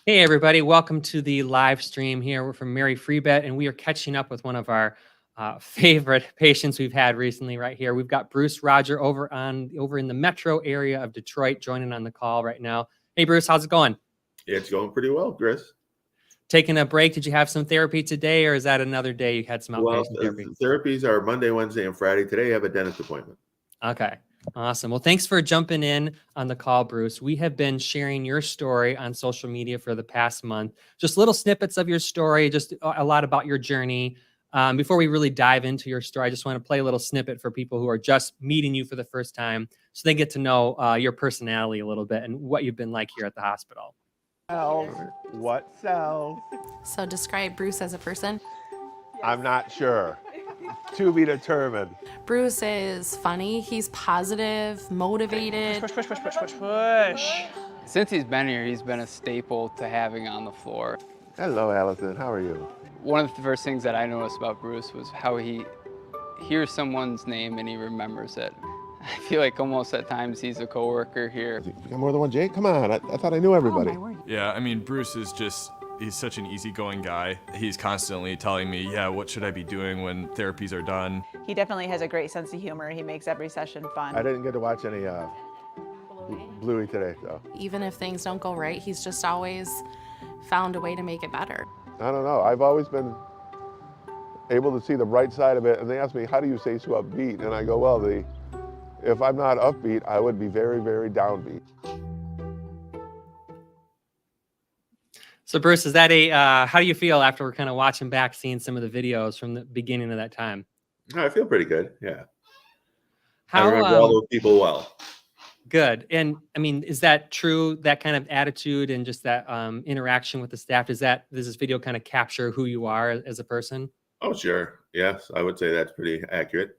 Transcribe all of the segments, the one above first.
Hey, everybody. Welcome to the live stream here. We're from Mary Freebet, and we are catching up with one of our favorite patients we've had recently right here. We've got Bruce Roger over in the metro area of Detroit joining on the call right now. Hey, Bruce, how's it going? It's going pretty well, Chris. Taking a break. Did you have some therapy today, or is that another day you had some outpatient therapy? Therapies are Monday, Wednesday, and Friday. Today I have a dentist appointment. Okay. Awesome. Well, thanks for jumping in on the call, Bruce. We have been sharing your story on social media for the past month, just little snippets of your story, just a lot about your journey. Before we really dive into your story, I just want to play a little snippet for people who are just meeting you for the first time so they get to know your personality a little bit and what you've been like here at the hospital. What sells? So describe Bruce as a person. I'm not sure. To be determined. Bruce is funny. He's positive, motivated. Push. Since he's been here, he's been a staple to having on the floor. Hello, Allison. How are you? One of the first things that I noticed about Bruce was how he hears someone's name and he remembers it. I feel like almost at times he's a coworker here. You got more than one Jake? Come on. I thought I knew everybody. Oh, my word. Yeah, I mean, Bruce is he's such an easygoing guy. He's constantly telling me, yeah, what should I be doing when therapies are done? He definitely has a great sense of humor. He makes every session fun. I didn't get to watch any Bluey today, so. Even if things don't go right, he's just always found a way to make it better. I don't know. I've always been able to see the bright side of it. And they ask me, how do you stay so upbeat? And I go, well, if I'm not upbeat, I would be very, very downbeat. So, Bruce, is that how do you feel after we're kind of watching back, seeing some of the videos from the beginning of that time? I feel pretty good. Yeah. How, I remember all those people well. Good. And I mean, is that true? That kind of attitude and just that interaction with the staff, does this video kind of capture who you are as a person? Oh, sure. Yes, I would say that's pretty accurate.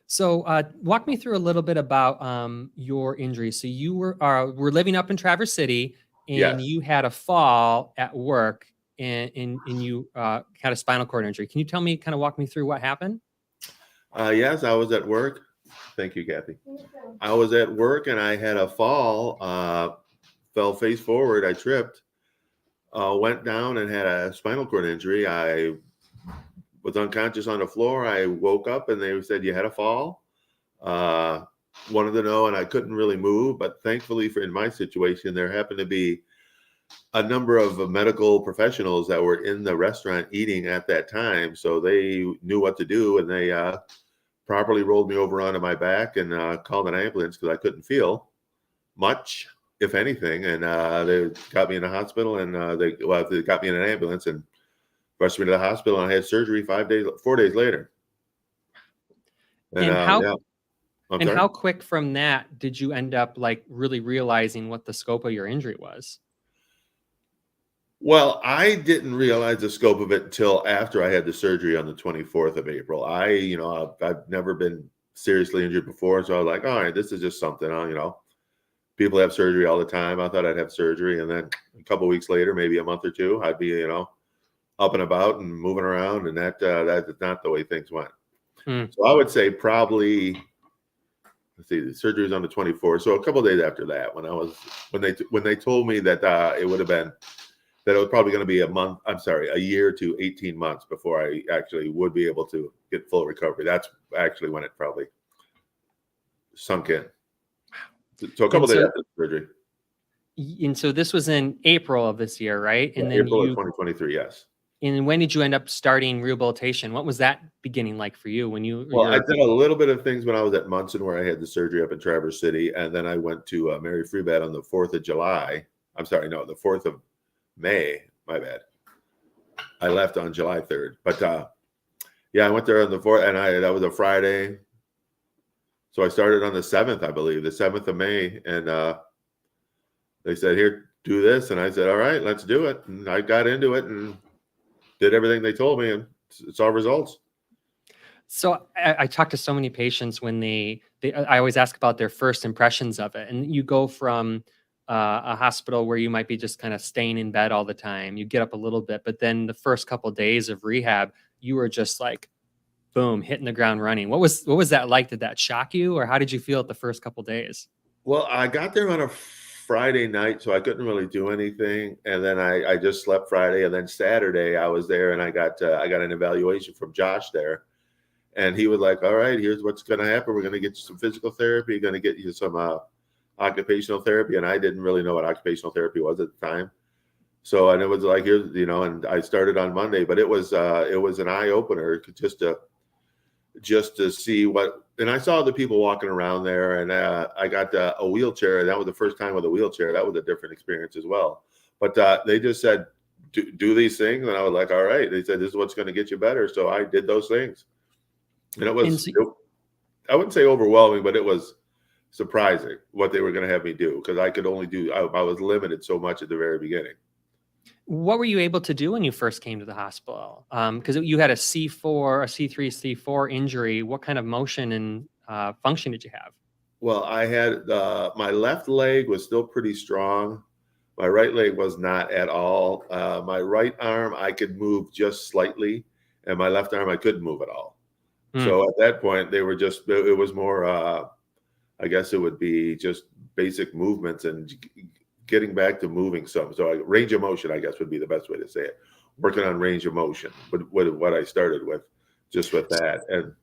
So walk me through a little bit about your injury. So you were living up in Traverse City, and Yes. you had a fall at work, and you had a spinal cord injury. Can you tell me, kind of walk me through what happened? Yes, I was at work. Thank you, Kathy. I was at work and I had a fall, fell face forward. I tripped, went down and had a spinal cord injury. I was unconscious on the floor. I woke up and they said, you had a fall. Wanted to know, and I couldn't really move, but thankfully in my situation, there happened to be a number of medical professionals that were in the restaurant eating at that time. So they knew what to do, and they properly rolled me over onto my back and called an ambulance because I couldn't feel much, if anything. And they got me in the hospital, and they got me in an ambulance and rushed me to the hospital, and I had surgery 4 days later. And how quick from that did you end up like really realizing what the scope of your injury was? Well, I didn't realize the scope of it until after I had the surgery on the 24th of April. I've never been seriously injured before, so I was like, all right, this is just something. People have surgery all the time. I thought I'd have surgery, and then a couple of weeks later, maybe a month or two, I'd be, up and about and moving around, and that is not the way things went. So I would say probably, let's see, the surgery was on the 24th. So a couple of days after that, when they told me that it would have been, that it was probably going to be a year to 18 months before I actually would be able to get full recovery. That's actually when it probably sunk in. So a couple of days after the surgery. And so this was in April of this year, right? And then April of 2023, yes. And when did you end up starting rehabilitation? What was that beginning like for you when you? Well, I did a little bit of things when I was at Munson, where I had the surgery up in Traverse City, and then I went to Mary Freebet on the 4th of July. I'm sorry, no, the 4th of May. My bad. I left on July 3rd, but I went there on the 4th, and that was a Friday. So I started on the 7th, I believe, the 7th of May, and they said, "Here, do this," and I said, "All right, let's do it." And I got into it and did everything they told me, and saw results. So I talk to so many patients when I always ask about their first impressions of it. And you go from a hospital where you might be just kind of staying in bed all the time. You get up a little bit, but then the first couple of days of rehab, you were just like, boom, hitting the ground running. What was that like? Did that shock you, or how did you feel at the first couple of days? Well, I got there on a Friday night, so I couldn't really do anything. And then I just slept Friday, and then Saturday I was there, and I got an evaluation from Josh there, and he was like, "All right, here's what's going to happen. We're going to get you some physical therapy, going to get you some occupational therapy." And I didn't really know what occupational therapy was at the time. So, and it was like, here's, and I started on Monday, but it was an eye opener just to see what, and I saw the people walking around there, and I got a wheelchair, and that was the first time with a wheelchair. That was a different experience as well. But they just said, do these things. And I was like, all right. They said, this is what's going to get you better. So I did those things. And it was, I wouldn't say overwhelming, but it was surprising what they were going to have me do, because I could only I was limited so much at the very beginning. What were you able to do when you first came to the hospital? Because you had a C4, a C3, C4 injury. What kind of motion and function did you have? Well, I had my left leg was still pretty strong. My right leg was not at all. My right arm, I could move just slightly, and my left arm, I couldn't move at all. So at that point, they were just, it was more, I guess it would be just basic movements and getting back to moving some. So range of motion, I guess, would be the best way to say it. Working on range of motion, what I started with, just with that. And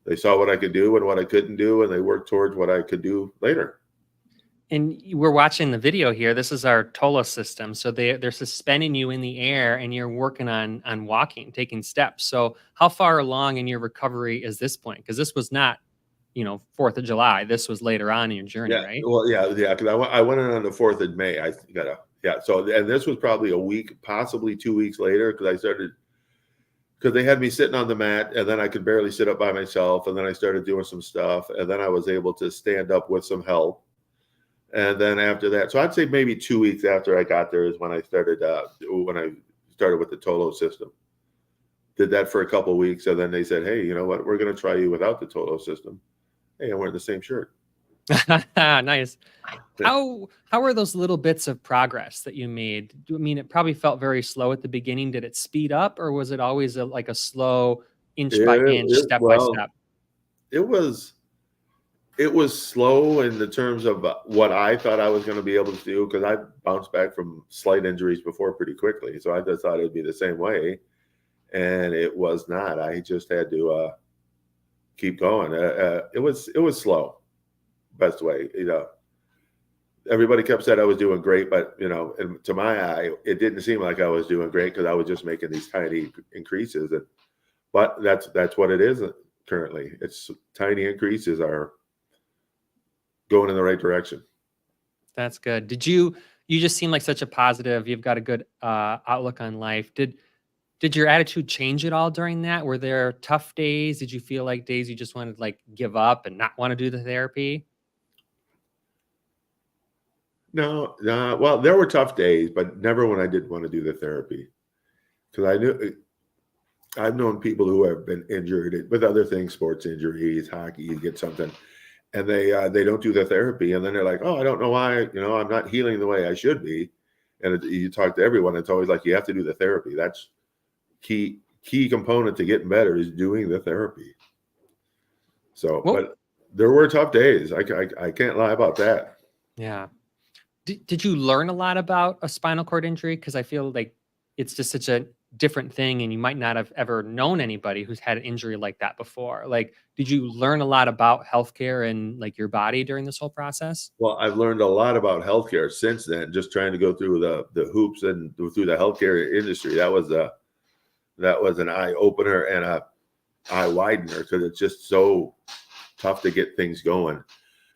they saw what I could do and what I couldn't do, and they worked towards what I could do later. And we're watching the video here. This is our Tolo system. So they're suspending you in the air, and you're working on walking, taking steps. So how far along in your recovery is this point? Because this was not, 4th of July. This was later on in your journey, right? Well, yeah. Because I went in on the 4th of May. So, and this was probably a week, possibly 2 weeks later, because they had me sitting on the mat, and then I could barely sit up by myself. And then I started doing some stuff, and then I was able to stand up with some help. And then after that, so I'd say maybe 2 weeks after I got there is when I started with the Tolo system. Did that for a couple of weeks, and then they said, "Hey, you know what? We're going to try you without the Tolo system." Hey, I'm wearing the same shirt. Nice. How are those little bits of progress that you made? I mean, it probably felt very slow at the beginning. Did it speed up, or was it always like a slow inch by inch, step by step? It was slow in the terms of what I thought I was going to be able to do, because I bounced back from slight injuries before pretty quickly. So I just thought it'd be the same way, and it was not. I just had to keep going. It was slow, best way. Everybody kept saying I was doing great, but and to my eye, it didn't seem like I was doing great, because I was just making these tiny increases. But that's what it is currently. It's tiny increases are going in the right direction. That's good. You just seem like such a positive, you've got a good outlook on life. Did your attitude change at all during that? Were there tough days? Did you feel like days you just wanted to like give up and not want to do the therapy? No, well, there were tough days, but never when I didn't want to do the therapy, because I've known people who have been injured with other things, sports injuries, hockey, you get something, and they don't do the therapy, and then they're like, "Oh, I don't know why, I'm not healing the way I should be." And you talk to everyone, it's always like, you have to do the therapy. That's key component to getting better, is doing the therapy. So, but there were tough days. I can't lie about that. Yeah. Did you learn a lot about a spinal cord injury? Because I feel like it's just such a different thing, and you might not have ever known anybody who's had an injury like that before. Like, did you learn a lot about healthcare and like your body during this whole process? Well, I've learned a lot about healthcare since then, just trying to go through the hoops and through the healthcare industry. That was an eye opener and a eye widener, because it's just so tough to get things going.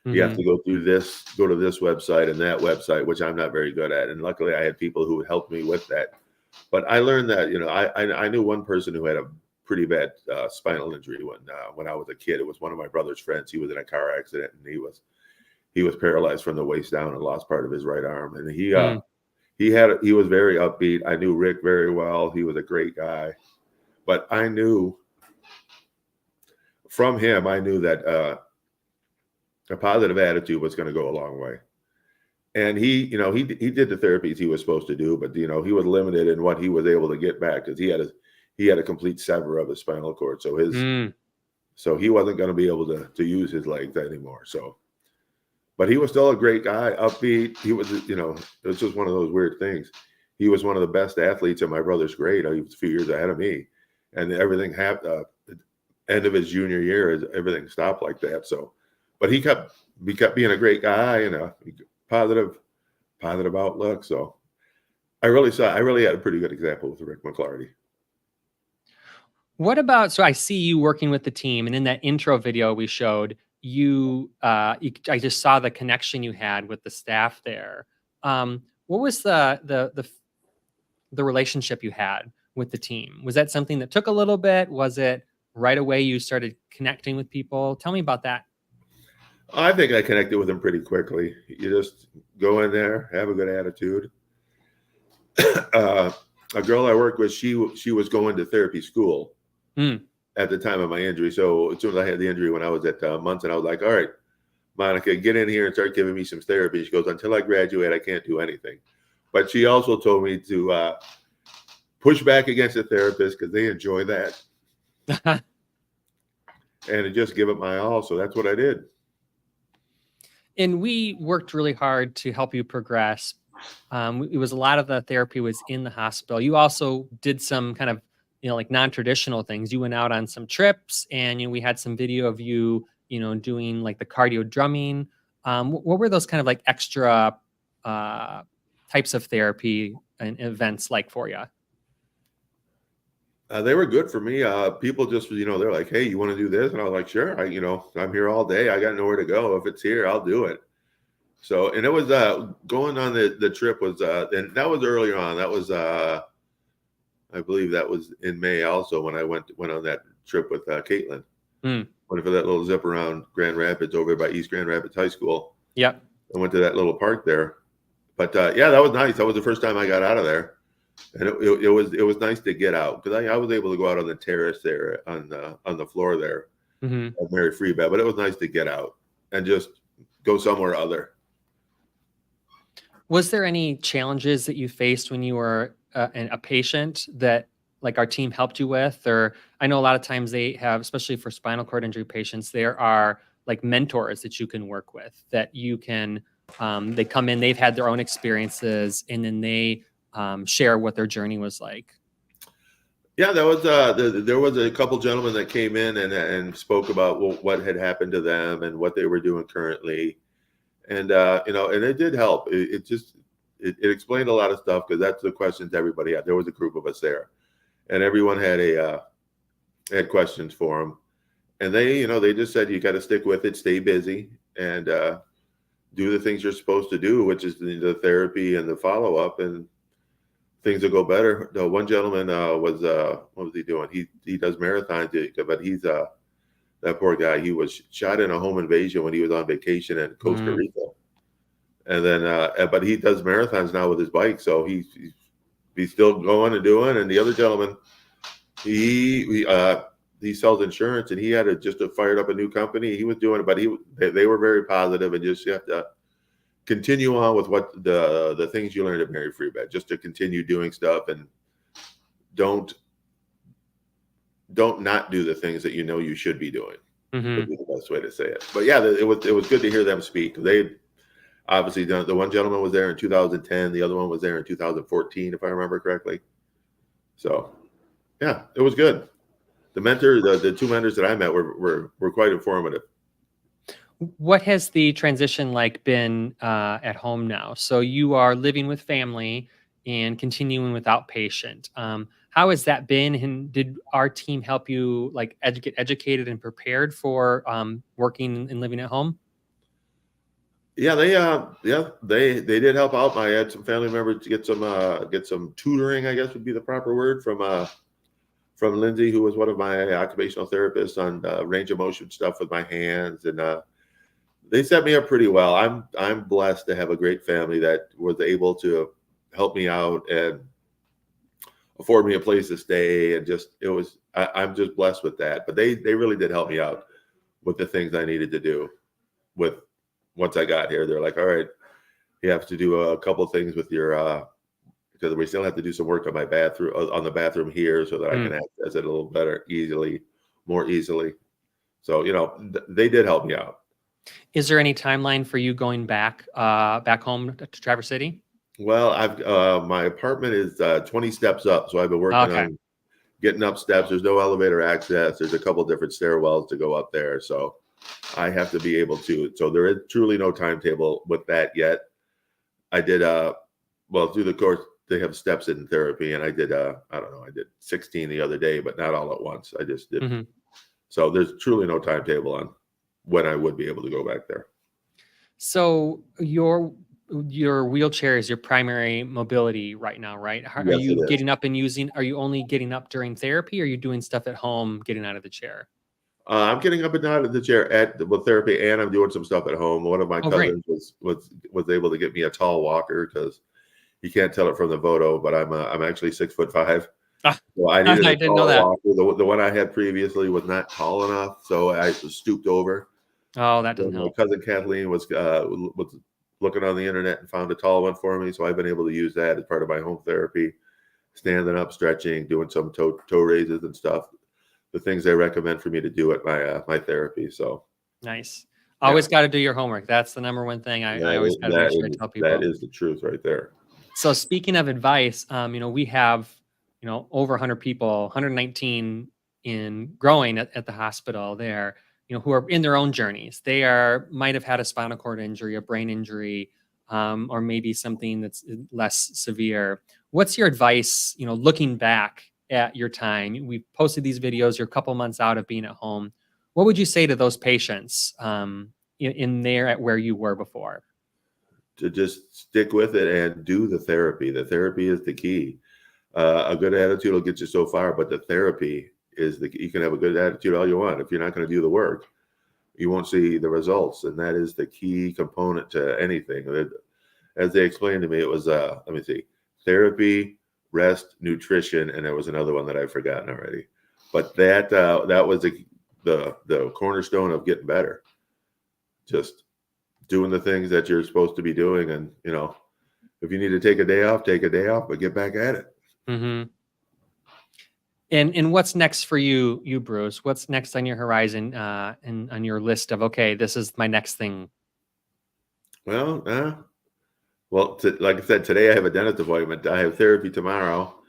You have to go to this website and that website, which I'm not very good at. And luckily I had people who helped me with that. But I learned that, I knew one person who had a pretty bad spinal injury when I was a kid. It was one of my brother's friends. He was in a car accident, and he was paralyzed from the waist down and lost part of his right arm. And he was very upbeat. I knew Rick very well. He was a great guy. But I knew from him, that a positive attitude was going to go a long way. And he did the therapies he was supposed to do, but he was limited in what he was able to get back, because he had a complete sever of his spinal cord. So so he wasn't going to be able to use his legs anymore. So But he was still a great guy, upbeat. He was, it was just one of those weird things. He was one of the best athletes in my brother's grade. He was a few years ahead of me, and everything happened. End of his junior year, everything stopped like that. So, but he kept being a great guy and a positive outlook. So, I really had a pretty good example with Rick McClarty. What about, so I see you working with the team, and in that intro video we showed I just saw the connection you had with the staff there. What was the relationship you had with the team? Was that something that took a little bit? Was it right away you started connecting with people? Tell me about that. I think I connected with him pretty quickly. You just go in there, have a good attitude. A girl I worked with, she was going to therapy school at the time of my injury. So as soon as I had the injury when I was at Munson, I was like, all right, Monica, get in here and start giving me some therapy. She goes, until I graduate, I can't do anything. But she also told me to push back against the therapist because they enjoy that. And to just give it my all. So that's what I did. And we worked really hard to help you progress. It was a lot of the therapy was in the hospital. You also did some kind of, like non-traditional things. You went out on some trips, and we had some video of you, doing like the cardio drumming. What were those kind of like extra types of therapy and events like for you? They were good for me. People just, they're like, hey, you want to do this? And I was like, sure. I'm here all day. I got nowhere to go. If it's here, I'll do it. So, and it was going on the trip was, and that was earlier on. That was, I believe that was in May also when I went on that trip with Caitlin. Went for that little zip around Grand Rapids over by East Grand Rapids High School. Yep. I went to that little park there. But yeah, that was nice. That was the first time I got out of there. And it was nice to get out because I was able to go out on the terrace there on the floor there at Mary Free Bed. But it was nice to get out and just go somewhere other. Was there any challenges that you faced when you were a patient that like our team helped you with? Or I know a lot of times they have, especially for spinal cord injury patients, there are like mentors that you can work with that you can, they come in, they've had their own experiences, and then they share what their journey was like. Yeah, there was a couple gentlemen that came in and spoke about what had happened to them and what they were doing currently. And, and it did help. It explained a lot of stuff because that's the questions everybody had. There was a group of us there, and everyone had had questions for them. And they just said, you got to stick with it, stay busy, and do the things you're supposed to do, which is the therapy and the follow up, and things will go better. The one gentleman was what was he doing? He does marathons, but he's that poor guy. He was shot in a home invasion when he was on vacation in Costa Rica, and then but he does marathons now with his bike, so he's still going and doing. And the other gentleman, he sells insurance, and he had just fired up a new company. He was doing it, but they were very positive, and just you have to continue on with what the things you learned at Mary Free Bed, just to continue doing stuff, and don't not do the things that you should be doing. Would be the best way to say it. But yeah, it was good to hear them speak. They obviously done. The one gentleman was there in 2010. The other one was there in 2014, if I remember correctly. So yeah, it was good. The two mentors that I met were quite informative. What has the transition like been at home now? So you are living with family and continuing with outpatient. How has that been? And did our team help you like get educated and prepared for working and living at home? Yeah, they did help out. I had some family members to get some tutoring, I guess would be the proper word, from Lindsay, who was one of my occupational therapists on range of motion stuff with my hands, and they set me up pretty well. I'm blessed to have a great family that was able to help me out and afford me a place to stay, and I'm just blessed with that. But they really did help me out with the things I needed to do. Once I got here, they're like, all right, you have to do a couple of things with your because we still have to do some work on my bathroom, on the bathroom here, so that I can access it a little better, more easily. So they did help me out. Is there any timeline for you going back home to Traverse City? Well, my apartment is 20 steps up, so I've been working Okay. on getting up steps. There's no elevator access. There's a couple different stairwells to go up there, so I have to be able to. So there is truly no timetable with that yet. I did well, through the course they have steps in therapy, and I did I don't know, I did 16 the other day, but not all at once. I just did. hmm So there's truly no timetable on when I would be able to go back there. So your wheelchair is your primary mobility right now, right? Are Yes, it you is. getting up and using? Are you only getting up during therapy? Or are you doing stuff at home, getting out of the chair? I'm getting up and out of the chair with therapy, and I'm doing some stuff at home. One of my Oh, great. cousins was able to get me a tall walker because you can't tell it from the photo, but I'm actually 6'5". Ah, So I needed I a didn't know tall that. walker. The one I had previously was not tall enough, so I was stooped over. Oh, that So doesn't my help. cousin Kathleen was looking on the internet and found a tall one for me, so I've been able to use that as part of my home therapy, standing up, stretching, doing some toe raises and stuff. The things they recommend for me to do at my therapy. So Nice. yeah, Always got to do your homework. That's the number one thing I that always is, got to make sure I tell that people. is the truth right there. So speaking of advice, we have, over 100 people, 119 in growing at the hospital there, who are in their own journeys. They might have had a spinal cord injury, a brain injury, or maybe something that's less severe. What's your advice, looking back at your time? We've posted these videos. You're a couple months out of being at home. What would you say to those patients in there at where you were before? To just stick with it and do the therapy. The therapy is the key. A good attitude will get you so far, but the therapy is you can have a good attitude all you want. If you're not going to do the work, you won't see the results. And that is the key component to anything. As they explained to me, it was, let me see, therapy, rest, nutrition, and there was another one that I've forgotten already. But that was the cornerstone of getting better. Just doing the things that you're supposed to be doing. And, if you need to take a day off, take a day off, but get back at it. Mm-hmm. And what's next for you, Bruce? What's next on your horizon, and on your list of, okay, this is my next thing? Well, like I said, today I have a dentist appointment. I have therapy tomorrow,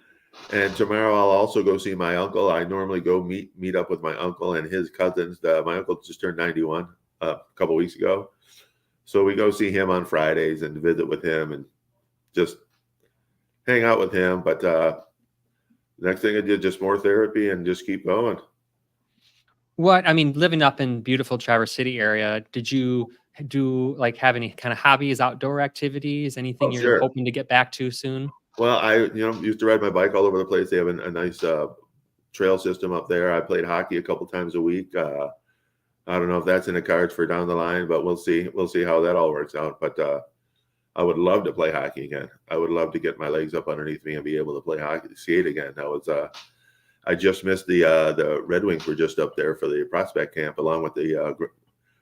and tomorrow I'll also go see my uncle. I normally go meet up with my uncle and his cousins. My uncle just turned 91 a couple weeks ago, so we go see him on Fridays and visit with him and just hang out with him. But next thing I did, just more therapy and just keep going. Living up in beautiful Traverse City area, did you have any kind of hobbies, outdoor activities, anything Oh, you're sure. hoping to get back to soon? Well, I used to ride my bike all over the place. They have a nice trail system up there. I played hockey a couple times a week. I don't know if that's in the cards for down the line, but we'll see. We'll see how that all works out. But I would love to play hockey again. I would love to get my legs up underneath me and be able to play hockey, skate again. That was I just missed the Red Wings were just up there for the prospect camp, along with the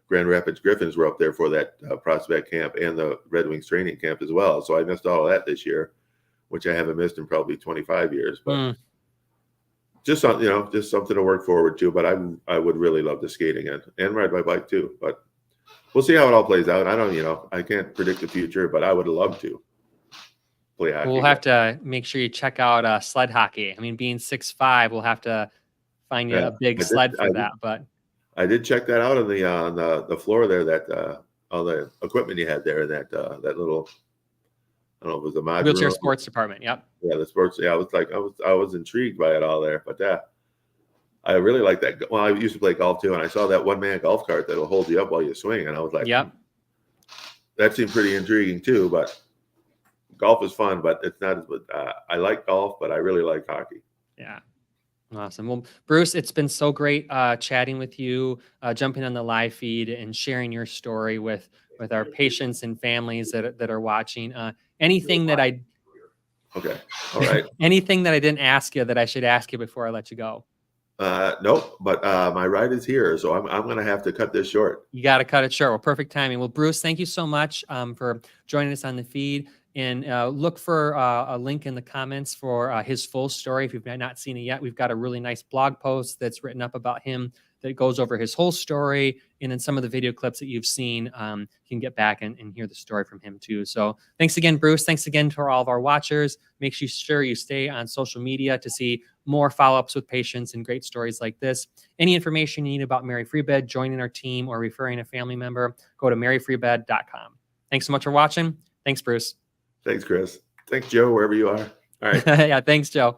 Grand Rapids Griffins were up there for that prospect camp and the Red Wings training camp as well. So I missed all of that this year, which I haven't missed in probably 25 years. But Mm. just just something to work forward to. But I would really love to skate again and ride my bike too. But we'll see how it all plays out. I can't predict the future, but I would love to play hockey. We'll have to make sure you check out sled hockey. Being 6'5", we'll have to find you Yeah, a big sled for that. But I did check that out on the floor there. That all the equipment you had there. That little, I don't know if it was the mod wheelchair room. sports department. Yep. Yeah, the sports. Yeah, I was intrigued by it all there. But yeah, I really like that. Well, I used to play golf too, and I saw that one-man golf cart that'll hold you up while you swing, and I was like, Yep. that seemed pretty intriguing too. But golf is fun, but it's not as. I like golf, but I really like hockey. Yeah. Awesome. Well, Bruce, it's been so great chatting with you, jumping on the live feed and sharing your story with our patients and families that are watching. Anything that I Okay. All right. anything that I didn't ask you that I should ask you before I let you go? Nope. But my ride is here, so I'm going to have to cut this short. You got to cut it short. Well, perfect timing. Well, Bruce, thank you so much for joining us on the feed. And look for a link in the comments for his full story. If you've not seen it yet, we've got a really nice blog post that's written up about him that goes over his whole story. And then some of the video clips that you've seen, you can get back and hear the story from him too. So thanks again, Bruce. Thanks again to all of our watchers. Make sure you stay on social media to see more follow-ups with patients and great stories like this. Any information you need about Mary Free Bed, joining our team, or referring a family member, go to maryfreebed.com. Thanks so much for watching. Thanks, Bruce. Thanks, Chris. Thanks, Joe, wherever you are. All right. Yeah, thanks, Joe.